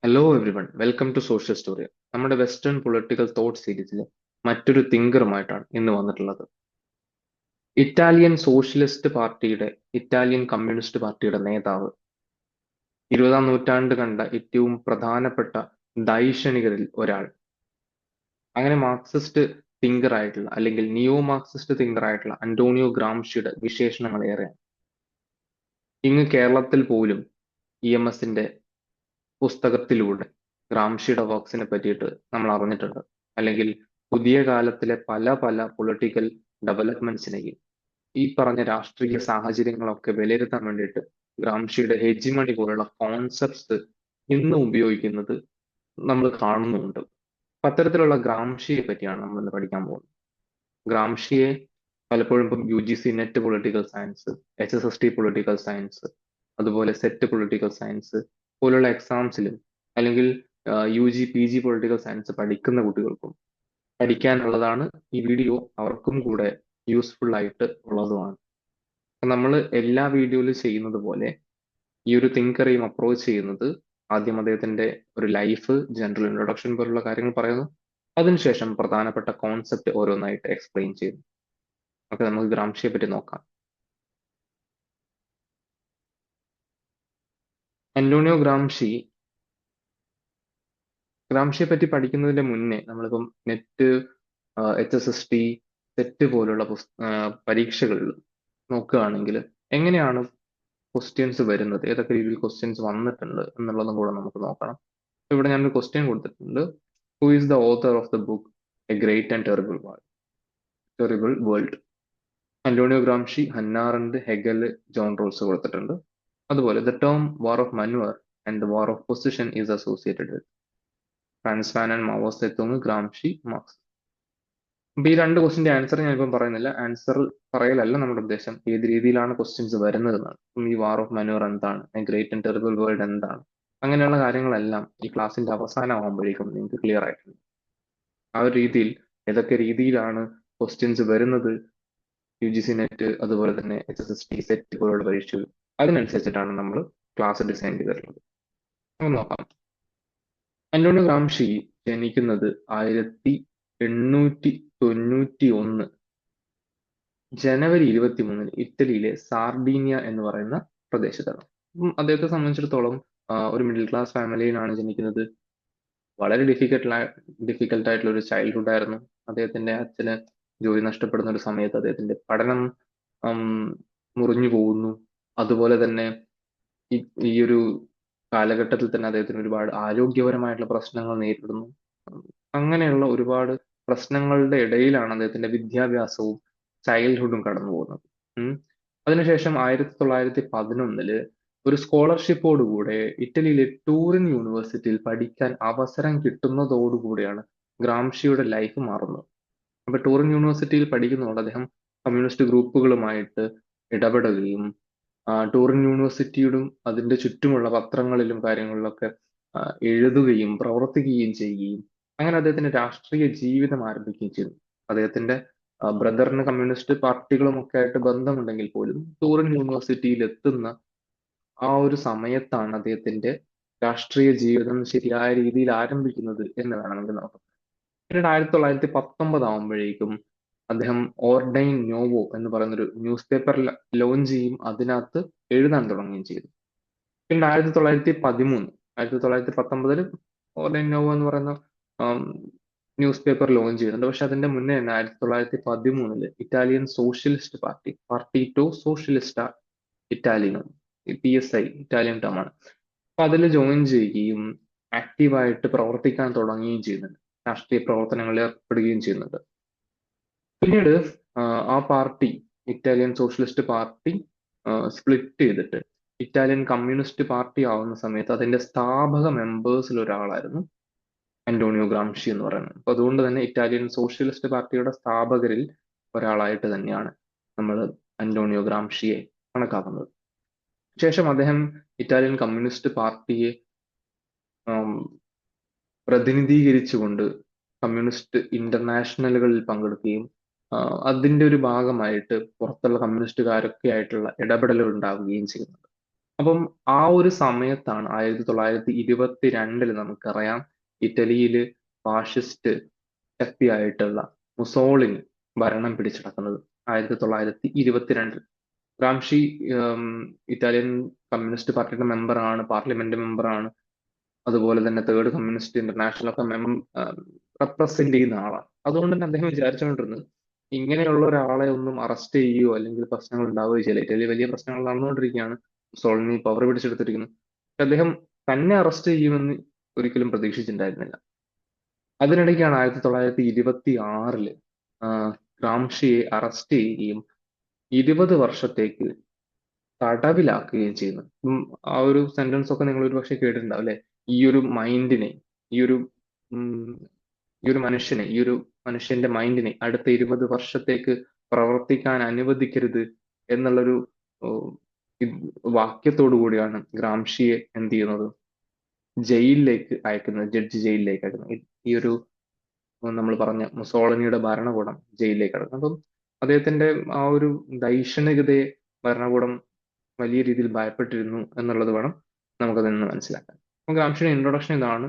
Hello everyone, welcome to social story. നമ്മുടെ western political thought സീരീസിലെ മറ്റൊരു തിങ്കറുമായിട്ടാണ് ഇന്ന് വന്നിട്ടുള്ളത്. ഇറ്റാലിയൻ കമ്മ്യൂണിസ്റ്റ് പാർട്ടിയുടെ നേതാവ്, 20-ാം നൂറ്റാണ്ട് കണ്ട ഏറ്റവും പ്രധാനപ്പെട്ട ദൈക്ഷണികരിൽ ഒരാൾ, അങ്ങനെ മാർക്സിസ്റ്റ് തിങ്കർ ആയിട്ടുള്ള അല്ലെങ്കിൽ നിയോ മാർക്സിസ്റ്റ് തിങ്കർ ആയിട്ടുള്ള അന്റോണിയോ ഗ്രാംഷിയുടെ വിശേഷണങ്ങൾ ഏറെയാണ്. ഇങ്ങ് കേരളത്തിൽ പോലും EMSന്റെ പുസ്തകത്തിലൂടെ ഗ്രാംഷിയുടെ വർക്സിനെ പറ്റിയിട്ട് നമ്മൾ അറിഞ്ഞിട്ടുണ്ട്. അല്ലെങ്കിൽ പുതിയ കാലത്തിലെ പല പല പൊളിറ്റിക്കൽ ഡെവലപ്മെന്റ്സിനെയും ഈ പറഞ്ഞ രാഷ്ട്രീയ സാഹചര്യങ്ങളൊക്കെ വിലയിരുത്താൻ വേണ്ടിയിട്ട് ഗ്രാംഷിയുടെ ഹെജിമണി പോലുള്ള കോൺസെപ്റ്റ്സ് ഇന്ന് ഉപയോഗിക്കുന്നത് നമ്മൾ കാണുന്നുമുണ്ട്. അപ്പൊ അത്തരത്തിലുള്ള ഗ്രാംഷിയെ പറ്റിയാണ് നമ്മൾ ഇന്ന് പഠിക്കാൻ പോകുന്നത്. ഗ്രാംഷിയെ പലപ്പോഴും ഇപ്പം UGC net political science, HSST political science, അതുപോലെ സെറ്റ് പൊളിറ്റിക്കൽ സയൻസ് പോലുള്ള എക്സാംസിലും അല്ലെങ്കിൽ UG PG പൊളിറ്റിക്കൽ സയൻസ് പഠിക്കുന്ന കുട്ടികൾക്കും പഠിക്കാനുള്ളതാണ്. ഈ വീഡിയോ അവർക്കും കൂടെ യൂസ്ഫുൾ ആയിട്ട് ഉള്ളതുമാണ്. നമ്മൾ എല്ലാ വീഡിയോയിലും ചെയ്യുന്നത് പോലെ ഈ ഒരു തിങ്കറെയും അപ്രോച്ച് ചെയ്യുന്നത് ആദ്യം അദ്ദേഹത്തിന്റെ ഒരു ലൈഫ്, ജനറൽ ഇൻട്രൊഡക്ഷൻ പോലുള്ള കാര്യങ്ങൾ പറയുന്നു. അതിനുശേഷം പ്രധാനപ്പെട്ട കോൺസെപ്റ്റ് ഓരോന്നായിട്ട് എക്സ്പ്ലെയിൻ ചെയ്യുന്നു. ഓക്കെ, നമുക്ക് ഗ്രാംഷിയെ പറ്റി നോക്കാം. അന്റോണിയോ ഗ്രാംഷിയെ പറ്റി പഠിക്കുന്നതിന്റെ മുന്നേ നമ്മളിപ്പം നെറ്റ്, HSST, സെറ്റ് പോലുള്ള പരീക്ഷകളിൽ നോക്കുകയാണെങ്കിൽ എങ്ങനെയാണ് ക്വസ്റ്റ്യൻസ് വരുന്നത്, ഏതൊക്കെ രീതിയിൽ ക്വസ്റ്റ്യൻസ് വന്നിട്ടുണ്ട് എന്നുള്ളതും കൂടെ നമുക്ക് നോക്കണം. ഇവിടെ ഞാനൊരു ക്വസ്റ്റ്യൻ കൊടുത്തിട്ടുണ്ട്. Who is the author of the book a great and terrible world? Antonio Gramsci, Hannah Arendt, Hegel, John Rawls കൊടുത്തിട്ടുണ്ട്. അതുപോലെ the term war of manoeuvre and the war of position is associated with Frantz Fanon, Mao Zedong, Gramsci, Marx. അപ്പൊ ഈ രണ്ട് ക്വസ്റ്റിന്റെ answer ഞാനിപ്പം പറയുന്നില്ല. Answer പറയലല്ല നമ്മുടെ ഉദ്ദേശം, ഏത് രീതിയിലാണ് ക്വസ്റ്റ്യൻസ് വരുന്നത് എന്നാണ്. ഇപ്പം ഈ വാർ ഓഫ് മനുവർ എന്താണ്, ഗ്രേറ്റ് ആൻഡ് ടെറിബിൾ വേൾഡ് എന്താണ്, അങ്ങനെയുള്ള കാര്യങ്ങളെല്ലാം ഈ ക്ലാസിന്റെ അവസാനമാകുമ്പോഴേക്കും നിങ്ങൾക്ക് ക്ലിയർ ആയിട്ടുണ്ട്. ആ ഒരു രീതിയിൽ ഏതൊക്കെ രീതിയിലാണ് ക്വസ്റ്റ്യൻസ് വരുന്നത് UGC നെറ്റ്, അതുപോലെ തന്നെ HSST സെറ്റ് പോലുള്ള പരീക്ഷകൾ, അതിനനുസരിച്ചിട്ടാണ് നമ്മൾ ക്ലാസ് ഡിസൈൻ ചെയ്തിട്ടുള്ളത്. നമുക്ക് നോക്കാം. അന്റോണിയോ ഗ്രാംഷി ജനിക്കുന്നത് 1891 ജനുവരി 23 ഇറ്റലിയിലെ സാർഡീനിയ എന്ന് പറയുന്ന പ്രദേശത്താണ്. അദ്ദേഹത്തെ സംബന്ധിച്ചിടത്തോളം ഒരു മിഡിൽ ക്ലാസ് ഫാമിലിയിലാണ് ജനിക്കുന്നത്. വളരെ ഡിഫിക്കൽട്ട് ആയിട്ടുള്ള ഒരു ചൈൽഡ്ഹുഡ് ആയിരുന്നു. അദ്ദേഹത്തിന്റെ അച്ഛന് ജോലി നഷ്ടപ്പെടുന്ന ഒരു സമയത്ത് അദ്ദേഹത്തിന്റെ പഠനം ഉം, മുറിഞ്ഞു പോകുന്നു. അതുപോലെ തന്നെ ഈ ഈ ഒരു കാലഘട്ടത്തിൽ തന്നെ അദ്ദേഹത്തിന് ഒരുപാട് ആരോഗ്യപരമായിട്ടുള്ള പ്രശ്നങ്ങൾ നേരിടുന്നു. ഉം, അങ്ങനെയുള്ള ഒരുപാട് പ്രശ്നങ്ങളുടെ ഇടയിലാണ് അദ്ദേഹത്തിന്റെ വിദ്യാഭ്യാസവും ചൈൽഡ്ഹുഡും കടന്നു പോകുന്നത്. ഉം. അതിനുശേഷം 1911 ഒരു സ്കോളർഷിപ്പോടുകൂടെ ഇറ്റലിയിലെ ടൂറിൻ യൂണിവേഴ്സിറ്റിയിൽ പഠിക്കാൻ അവസരം കിട്ടുന്നതോടുകൂടിയാണ് ഗ്രാംഷിയുടെ ലൈഫ് മാറുന്നത്. അപ്പൊ ടൂറിൻ യൂണിവേഴ്സിറ്റിയിൽ പഠിക്കുന്നതോടെ അദ്ദേഹം കമ്മ്യൂണിസ്റ്റ് ഗ്രൂപ്പുകളുമായിട്ട് ഇടപെടുകയും ടൂറിൻ യൂണിവേഴ്സിറ്റിയോടും അതിന്റെ ചുറ്റുമുള്ള പത്രങ്ങളിലും കാര്യങ്ങളിലൊക്കെ എഴുതുകയും പ്രവർത്തിക്കുകയും ചെയ്യുകയും അങ്ങനെ അദ്ദേഹത്തിന്റെ രാഷ്ട്രീയ ജീവിതം ആരംഭിക്കുകയും ചെയ്തു. അദ്ദേഹത്തിന്റെ ബ്രദറിന് കമ്മ്യൂണിസ്റ്റ് പാർട്ടികളുമൊക്കെ ആയിട്ട് ബന്ധമുണ്ടെങ്കിൽ പോലും ടൂറിൻ യൂണിവേഴ്സിറ്റിയിൽ എത്തുന്ന ആ ഒരു സമയത്താണ് അദ്ദേഹത്തിന്റെ രാഷ്ട്രീയ ജീവിതം ശരിയായ രീതിയിൽ ആരംഭിക്കുന്നത് എന്ന് വേണമെങ്കിൽ നോക്കാം. പിന്നീട് 1919 ആവുമ്പോഴേക്കും അദ്ദേഹം ഓർഡൈൻ നോവോ എന്ന് പറയുന്നൊരു ന്യൂസ് പേപ്പർ ലോഞ്ച് ചെയ്യും, അതിനകത്ത് എഴുതാൻ തുടങ്ങുകയും ചെയ്തു. പിന്നെ 1919 ഓർഡൈൻ നോവോ എന്ന് പറയുന്ന ന്യൂസ് പേപ്പർ ലോഞ്ച് ചെയ്യുന്നുണ്ട്. പക്ഷെ അതിന്റെ മുന്നേ തന്നെ 1913 Italian Socialist Party, Partito Socialista Italiano, PSI Italian term ആണ്. അപ്പൊ അതിൽ ജോയിൻ ചെയ്യുകയും ആക്റ്റീവായിട്ട് പ്രവർത്തിക്കാൻ തുടങ്ങുകയും ചെയ്യുന്നുണ്ട്, രാഷ്ട്രീയ പ്രവർത്തനങ്ങളിൽ ഏർപ്പെടുകയും ചെയ്യുന്നുണ്ട്. പിന്നീട് ആ party, Italian Socialist party split ചെയ്തിട്ട് ഇറ്റാലിയൻ കമ്മ്യൂണിസ്റ്റ് പാർട്ടി ആവുന്ന സമയത്ത് അതിന്റെ സ്ഥാപക മെമ്പേഴ്സിൽ ഒരാളായിരുന്നു അന്റോണിയോ ഗ്രാംഷി എന്ന് പറയുന്നത്. അപ്പൊ അതുകൊണ്ട് തന്നെ ഇറ്റാലിയൻ സോഷ്യലിസ്റ്റ് പാർട്ടിയുടെ സ്ഥാപകരിൽ ഒരാളായിട്ട് തന്നെയാണ് നമ്മൾ അന്റോണിയോ ഗ്രാംഷിയെ കണക്കാക്കുന്നത്. ശേഷം അദ്ദേഹം ഇറ്റാലിയൻ കമ്മ്യൂണിസ്റ്റ് പാർട്ടിയെ പ്രതിനിധീകരിച്ചുകൊണ്ട് കമ്മ്യൂണിസ്റ്റ് ഇന്റർനാഷണലുകളിൽ പങ്കെടുക്കുകയും അതിന്റെ ഒരു ഭാഗമായിട്ട് പുറത്തുള്ള കമ്മ്യൂണിസ്റ്റുകാരൊക്കെ ആയിട്ടുള്ള ഇടപെടലുകൾ ഉണ്ടാവുകയും ചെയ്യുന്നുണ്ട്. അപ്പം ആ ഒരു സമയത്താണ് 1922 നമുക്കറിയാം ഇറ്റലിയില് ഫാഷിസ്റ്റ് ശക്തിയായിട്ടുള്ള മുസോളിനി ഭരണം പിടിച്ചടക്കുന്നത്. 1922 ഗ്രാംഷി ഉം, ഇറ്റാലിയൻ കമ്മ്യൂണിസ്റ്റ് പാർട്ടിയുടെ മെമ്പറാണ്, പാർലമെന്റ് മെമ്പറാണ്. അതുപോലെ തന്നെ തേർഡ് കമ്മ്യൂണിസ്റ്റ് ഇന്റർനാഷണൽ ഒക്കെ റെപ്രസെന്റ് ചെയ്യുന്ന ആളാണ്. അതുകൊണ്ട് തന്നെ അദ്ദേഹം വിചാരിച്ചുകൊണ്ടിരുന്നത് ഇങ്ങനെയുള്ള ഒരാളെ ഒന്നും അറസ്റ്റ് ചെയ്യുകയോ അല്ലെങ്കിൽ പ്രശ്നങ്ങൾ ഉണ്ടാവുകയോ ചെയ്യില്ല. ഇറ്റലി വലിയ പ്രശ്നങ്ങൾ നടന്നുകൊണ്ടിരിക്കുകയാണ്. സോളിനി പവർ പിടിച്ചെടുത്തിരിക്കുന്നു. പക്ഷെ അദ്ദേഹം തന്നെ അറസ്റ്റ് ചെയ്യുമെന്ന് ഒരിക്കലും പ്രതീക്ഷിച്ചിട്ടുണ്ടായിരുന്നില്ല. അതിനിടയ്ക്കാണ് 1926 ഗ്രാംഷിയെ അറസ്റ്റ് ചെയ്യുകയും 20 വർഷത്തേക്ക് തടവിലാക്കുകയും ചെയ്യുന്നു. ആ ഒരു സെന്റൻസ് ഒക്കെ നിങ്ങൾ ഒരുപക്ഷെ കേട്ടിട്ടുണ്ടാവും അല്ലെ? ഈ ഒരു മൈൻഡിനെ, ഈ ഒരു ഉം, ഈ ഒരു മനുഷ്യന്റെ മൈൻഡിനെ അടുത്ത 20 വർഷത്തേക്ക് പ്രവർത്തിക്കാൻ അനുവദിക്കരുത് എന്നുള്ളൊരു ഓ, ഇത് വാക്യത്തോടു കൂടിയാണ് ഗ്രാംഷിയെ എന്ത് ചെയ്യുന്നത്, ജയിലിലേക്ക് അയക്കുന്നത്, ജഡ്ജി ജയിലിലേക്ക് അയക്കുന്നത്. ഈ ഒരു നമ്മൾ പറഞ്ഞ മുസോളിനിയുടെ ഭരണകൂടം ജയിലിലേക്ക് അടക്കും. അപ്പം അദ്ദേഹത്തിന്റെ ആ ഒരു ധൈഷണികതയെ ഭരണകൂടം വലിയ രീതിയിൽ ഭയപ്പെട്ടിരുന്നു എന്നുള്ളത് വേണം നമുക്കതിൽ നിന്ന് മനസ്സിലാക്കാൻ. അപ്പോൾ ഗ്രാംഷിയുടെ ഇൻട്രൊഡക്ഷൻ ഇതാണ്.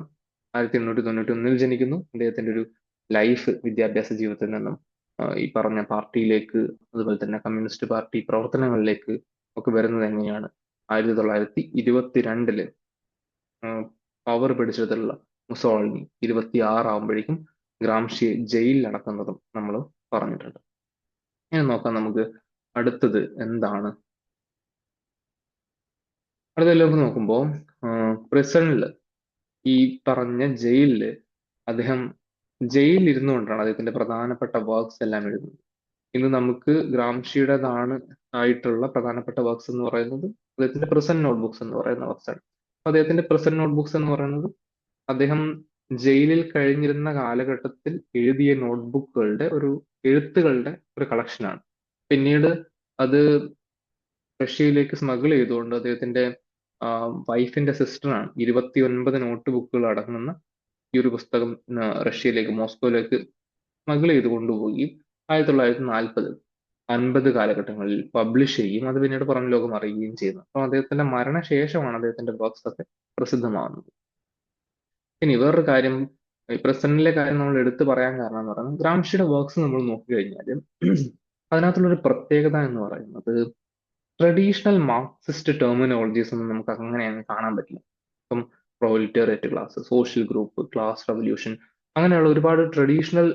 1891 ജനിക്കുന്നു. അദ്ദേഹത്തിന്റെ ഒരു ലൈഫ് വിദ്യാഭ്യാസ ജീവിതത്തിൽ നിന്നും ഈ പറഞ്ഞ പാർട്ടിയിലേക്ക്, അതുപോലെ തന്നെ കമ്മ്യൂണിസ്റ്റ് പാർട്ടി പ്രവർത്തനങ്ങളിലേക്ക് ഒക്കെ വരുന്നത് എങ്ങനെയാണ്, 1922 പവർ പിടിച്ചെടുത്തിട്ടുള്ള മുസോളിനി 26 ഗ്രാംഷിയെ ജയിലിൽ അടക്കുന്നതും നമ്മൾ പറഞ്ഞിട്ടുണ്ട്. ഇനി നോക്കാം നമുക്ക് അടുത്തത് എന്താണ്. അടുത്തതിലേക്ക് നോക്കുമ്പോൾ പ്രിസണിൽ, ഈ പറഞ്ഞ ജയിലില് അദ്ദേഹം ജയിലിൽ ഇരുന്നുകൊണ്ടാണ് അദ്ദേഹത്തിന്റെ പ്രധാനപ്പെട്ട വർക്ക്സ് എല്ലാം എഴുതുന്നത്. ഇന്ന് നമുക്ക് ഗ്രാംഷിയുടേതാണ് ആയിട്ടുള്ള പ്രധാനപ്പെട്ട വർക്ക്സ് എന്ന് പറയുന്നത് അദ്ദേഹത്തിന്റെ പ്രസന്റ് നോട്ട്ബുക്സ് എന്ന് പറയുന്ന വർക്ക്സ് ആണ്. അദ്ദേഹത്തിന്റെ പ്രസന്റ് നോട്ട്ബുക്സ് എന്ന് പറയുന്നത് അദ്ദേഹം ജയിലിൽ കഴിഞ്ഞിരുന്ന കാലഘട്ടത്തിൽ എഴുതിയ നോട്ട്ബുക്കുകളുടെ എഴുത്തുകളുടെ ഒരു കളക്ഷനാണ്. പിന്നീട് അത് റഷ്യയിലേക്ക് സ്മഗിൾ ചെയ്തുകൊണ്ട് അദ്ദേഹത്തിന്റെ വൈഫിന്റെ സിസ്റ്ററാണ് 29 നോട്ട് ബുക്കുകൾ അടങ്ങുന്ന ഈ ഒരു പുസ്തകം റഷ്യയിലേക്ക്, മോസ്കോയിലേക്ക് സ്മഗിൾ ചെയ്ത് കൊണ്ടുപോവുകയും 1940-50 കാലഘട്ടങ്ങളിൽ പബ്ലിഷ് ചെയ്യും. അത് പിന്നീട് പുറം ലോകം അറിയുകയും ചെയ്യുന്നു. അപ്പോൾ അദ്ദേഹത്തിന്റെ മരണശേഷമാണ് അദ്ദേഹത്തിന്റെ വർക്ക്സ് ഒക്കെ പ്രസിദ്ധമാകുന്നത്. ഇനി വേറൊരു കാര്യം, ഈ പ്രസന്റിലെ കാര്യം നമ്മൾ എടുത്തു പറയാൻ കാരണം എന്ന് പറയുന്നത് ഗ്രാംഷിയുടെ വർക്ക്സ് നമ്മൾ നോക്കിക്കഴിഞ്ഞാൽ അതിനകത്തുള്ള ഒരു പ്രത്യേകത എന്ന് പറയുന്നത് ട്രഡീഷണൽ മാർക്സിസ്റ്റ് ടെർമിനോളജീസ് ഒന്നും നമുക്ക് അങ്ങനെ അങ്ങ് കാണാൻ പറ്റില്ല. ഇപ്പം proletariat class, social group, class revolution, അങ്ങനെയുള്ള ഒരുപാട് ട്രഡീഷണൽ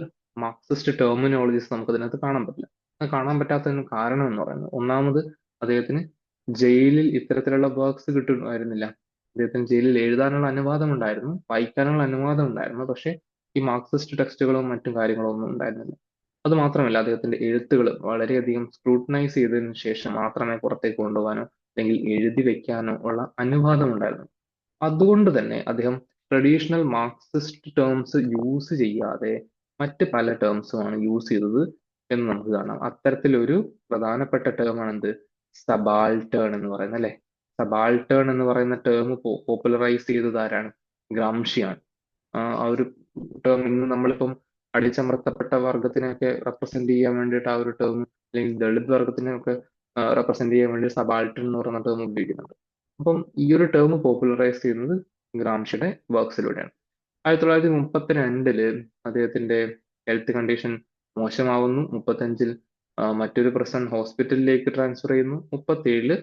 മാർക്സിസ്റ്റ് ടെർമിനോളജീസ് നമുക്ക് അതിനകത്ത് കാണാൻ പറ്റില്ല. അത് കാണാൻ പറ്റാത്തതിന് കാരണം എന്ന് പറയുന്നത് ഒന്നാമത് അദ്ദേഹത്തിന് ജയിലിൽ ഇത്തരത്തിലുള്ള വർക്ക്സ് കിട്ടുമായിരുന്നില്ല. അദ്ദേഹത്തിന് ജയിലിൽ എഴുതാനുള്ള അനുവാദം ഉണ്ടായിരുന്നു, വായിക്കാനുള്ള അനുവാദം ഉണ്ടായിരുന്നു, പക്ഷേ ഈ മാർക്സിസ്റ്റ് ടെക്സ്റ്റുകളും മറ്റും കാര്യങ്ങളും ഒന്നും ഉണ്ടായിരുന്നില്ല. അത് മാത്രമല്ല അദ്ദേഹത്തിന്റെ എഴുത്തുകൾ വളരെയധികം സ്ക്രൂട്ടനൈസ് ചെയ്തതിനു ശേഷം മാത്രമേ പുറത്തേക്ക് കൊണ്ടുപോകാനോ അല്ലെങ്കിൽ എഴുതി വെക്കാനോ ഉള്ള അനുവാദം ഉണ്ടായിരുന്നു. അതുകൊണ്ട് തന്നെ അദ്ദേഹം ട്രഡീഷണൽ മാർക്സിസ്റ്റ് ടേംസ് യൂസ് ചെയ്യാതെ മറ്റ് പല ടേംസുമാണ് യൂസ് ചെയ്തത് എന്ന് നമുക്ക് കാണാം. അത്തരത്തിലൊരു പ്രധാനപ്പെട്ട ടേമാണ് എന്ത്, സബാൾട്ടേൺ എന്ന് പറയുന്നത് അല്ലെ. സബാൾട്ടേൺ എന്ന് പറയുന്ന ടേം പോപ്പുലറൈസ് ചെയ്തത് ആരാണ്? ഗ്രാംഷിയാണ്. ആ ഒരു ടേം ഇന്ന് നമ്മളിപ്പം അടിച്ചമർത്തപ്പെട്ട വർഗത്തിനെയൊക്കെ റെപ്രസെന്റ് ചെയ്യാൻ വേണ്ടിയിട്ട് ആ ഒരു ടേം, അല്ലെങ്കിൽ ദളിത് വർഗത്തിനെയൊക്കെ റെപ്രസെന്റ് ചെയ്യാൻ വേണ്ടി സബാൾട്ടൺ എന്ന് പറയുന്ന ടേം ഉപയോഗിക്കുന്നുണ്ട്. അപ്പം ഈ ഒരു ടേം പോപ്പുലറൈസ് ചെയ്യുന്നത് ഗ്രാംഷിയുടെ വർക്ക്സിലൂടെയാണ്. 1932 അദ്ദേഹത്തിന്റെ ഹെൽത്ത് കണ്ടീഷൻ മോശമാവുന്നു. 35 മറ്റൊരു പ്രസന്റ് ഹോസ്പിറ്റലിലേക്ക് ട്രാൻസ്ഫർ ചെയ്യുന്നു. 35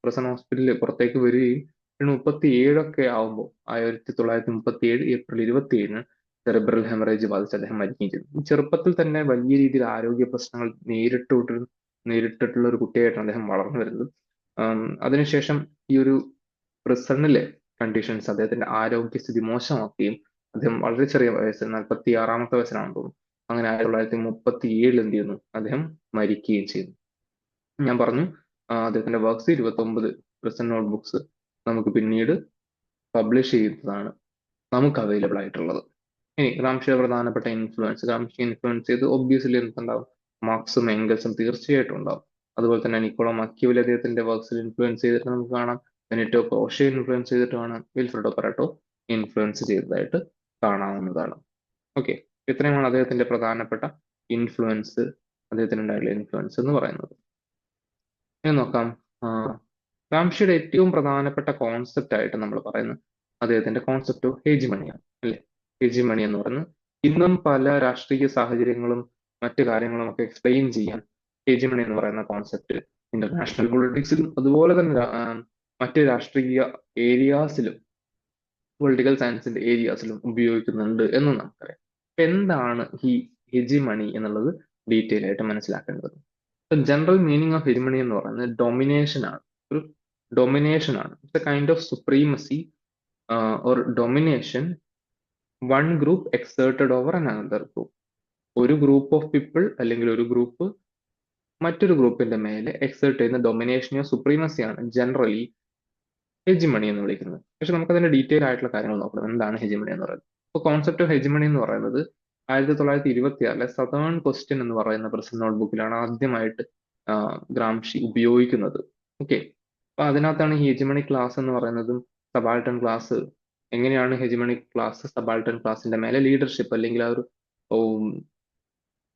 പ്രസന്റ് ഹോസ്പിറ്റലിൽ പുറത്തേക്ക് വരികയും പിന്നെ 37 ആവുമ്പോൾ 1937 ഏപ്രിൽ 27 സെറിബ്രൽ ഹെമറേജ് ബാധിച്ച് അദ്ദേഹം മരിക്കുകയും ചെയ്തു. ചെറുപ്പത്തിൽ തന്നെ വലിയ രീതിയിൽ ആരോഗ്യ പ്രശ്നങ്ങൾ നേരിട്ടിട്ടുള്ള ഒരു കുട്ടിയായിട്ടാണ് അദ്ദേഹം വളർന്നു വരുന്നത്. അതിനുശേഷം ഈ ഒരു പ്രിസണിലെ കണ്ടീഷൻസ് അദ്ദേഹത്തിന്റെ ആരോഗ്യസ്ഥിതി മോശമാക്കുകയും അദ്ദേഹം വളരെ ചെറിയ വയസ്സിൽ 46-ാമത്തെ വയസ്സിലാണെന്ന് തോന്നുന്നു, അങ്ങനെ 1937 എന്ത് ചെയ്യുന്നു, അദ്ദേഹം മരിക്കുകയും ചെയ്യുന്നു. ഞാൻ പറഞ്ഞു അദ്ദേഹത്തിന്റെ വർക്ക്സ് 29 പ്രസന്റ് നോട്ട് ബുക്സ് നമുക്ക് പിന്നീട് പബ്ലിഷ് ചെയ്യുന്നതാണ് നമുക്ക് അവൈലബിൾ ആയിട്ടുള്ളത്. ഇനി ഗ്രാംഷിയുടെ പ്രധാനപ്പെട്ട ഗ്രാംഷി ഇൻഫ്ലുവൻസ് ചെയ്ത് ഒബ്വിയസ്ലി എന്തുണ്ടാവും, മാർക്സും എംഗൽസും തീർച്ചയായിട്ടും ഉണ്ടാവും. അതുപോലെ തന്നെ നിക്കോളോ മക്കിയവൽ അദ്ദേഹത്തിന്റെ വർക്ക്സിൽ ഇൻഫ്ലുവൻസ് ചെയ്തിട്ട് നമുക്ക് കാണാം. Benito crochet influence ചെയ്തിട്ടുമാണ്, Vilfredo പരട്ടോ influence ചെയ്തതായിട്ട് കാണാവുന്നതാണ്. ഓക്കെ, ഇത്രയുമാണ് അദ്ദേഹത്തിന്റെ പ്രധാനപ്പെട്ട ഇൻഫ്ലുവൻസ്, അദ്ദേഹത്തിന് ഉണ്ടായിട്ടുള്ള ഇൻഫ്ലുവൻസ് എന്ന് പറയുന്നത്. ഇനി നോക്കാം ഗ്രാംഷിയുടെ ഏറ്റവും പ്രധാനപ്പെട്ട കോൺസെപ്റ്റ് ആയിട്ട് നമ്മൾ പറയുന്നത് അദ്ദേഹത്തിന്റെ കോൺസെപ്റ്റ് ഓഫ് ഹെജിമണിയാണ് അല്ലെ. ഹെജിമണി എന്ന് പറയുന്നത് ഇന്നും പല രാഷ്ട്രീയ സാഹചര്യങ്ങളും മറ്റു കാര്യങ്ങളും ഒക്കെ എക്സ്പ്ലെയിൻ ചെയ്യാൻ ഹെജിമണി എന്ന് പറയുന്ന കോൺസെപ്റ്റ് ഇന്റർനാഷണൽ പൊളിറ്റിക്സിലും അതുപോലെ തന്നെ മറ്റ് രാഷ്ട്രീയ ഏരിയാസിലും പൊളിറ്റിക്കൽ സയൻസിന്റെ ഏരിയാസിലും ഉപയോഗിക്കുന്നുണ്ട് എന്ന് നമുക്കറിയാം. എന്താണ് ഈ ഹെജിമണി എന്നുള്ളത് ഡീറ്റെയിൽ ആയിട്ട് മനസ്സിലാക്കേണ്ടത്. ജനറൽ മീനിങ് ഓഫ് ഹെജിമണി എന്ന് പറയുന്നത് ഡൊമിനേഷൻ ആണ്. ഒരു ഡൊമിനേഷൻ ആണ്. It's A kind of supremacy or domination one group exerted over another group. ഒരു ഗ്രൂപ്പ് ഓഫ് പീപ്പിൾ അല്ലെങ്കിൽ ഒരു ഗ്രൂപ്പ് മറ്റൊരു ഗ്രൂപ്പിന്റെ മേലെ എക്സേർട്ട് ചെയ്യുന്ന ഡൊമിനേഷനെയോ സുപ്രീമസിയാണ് ജനറലി ഹെജിമണി എന്ന് വിളിക്കുന്നത്. പക്ഷെ നമുക്ക് അതിന്റെ ഡീറ്റെയിൽ ആയിട്ടുള്ള കാര്യങ്ങൾ നോക്കണം. എന്താണ് ഹെജിമണി എന്ന് പറയുന്നത്? ഇപ്പോൾ കോൺസെപ്റ്റ് ഓഫ് ഹെജിമണി എന്ന് പറയുന്നത് 1926 സതേൺ ക്വസ്റ്റ്യൻ എന്ന് പറയുന്ന പ്രസന്റ് നോട്ട്ബുക്കിലാണ് ആദ്യമായിട്ട് ഗ്രാംഷി ഉപയോഗിക്കുന്നത്. ഓക്കെ, അപ്പൊ അതിനകത്താണ് ഈ ഹെജിമണി ക്ലാസ് എന്ന് പറയുന്നതും സബാൾട്ടൺ ക്ലാസ്, എങ്ങനെയാണ് ഹെജിമണി ക്ലാസ് സബാൾട്ടൺ ക്ലാസിന്റെ മേലെ ലീഡർഷിപ്പ് അല്ലെങ്കിൽ ആ ഒരു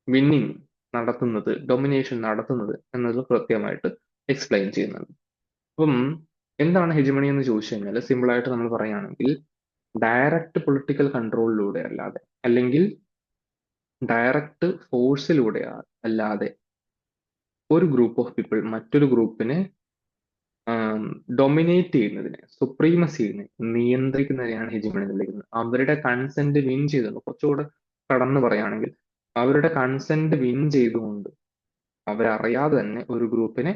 വിന്നിങ് നടത്തുന്നത്, ഡൊമിനേഷൻ നടത്തുന്നത് എന്നത് കൃത്യമായിട്ട് എക്സ്പ്ലെയിൻ ചെയ്യുന്നുണ്ട്. അപ്പം എന്താണ് ഹെജിമണി എന്ന് ചോദിച്ചു കഴിഞ്ഞാൽ സിമ്പിൾ ആയിട്ട് നമ്മൾ പറയുകയാണെങ്കിൽ ഡയറക്റ്റ് പൊളിറ്റിക്കൽ കൺട്രോളിലൂടെ അല്ലാതെ അല്ലെങ്കിൽ ഡയറക്റ്റ് ഫോഴ്സിലൂടെ അല്ലാതെ ഒരു ഗ്രൂപ്പ് ഓഫ് പീപ്പിൾ മറ്റൊരു ഗ്രൂപ്പിനെ ഡൊമിനേറ്റ് ചെയ്യുന്നതിനെ, സുപ്രീമസിനെ നിയന്ത്രിക്കുന്നതിനെയാണ് ഹെജിമണി എന്ന് വിളിക്കുന്നത്. അവരുടെ കൺസെന്റ് വിൻ ചെയ്തുകൊണ്ട്, കുറച്ചുകൂടെ കടന്നു പറയുകയാണെങ്കിൽ അവരുടെ കൺസെന്റ് വിൻ ചെയ്തുകൊണ്ട് അവരറിയാതെ തന്നെ ഒരു ഗ്രൂപ്പിനെ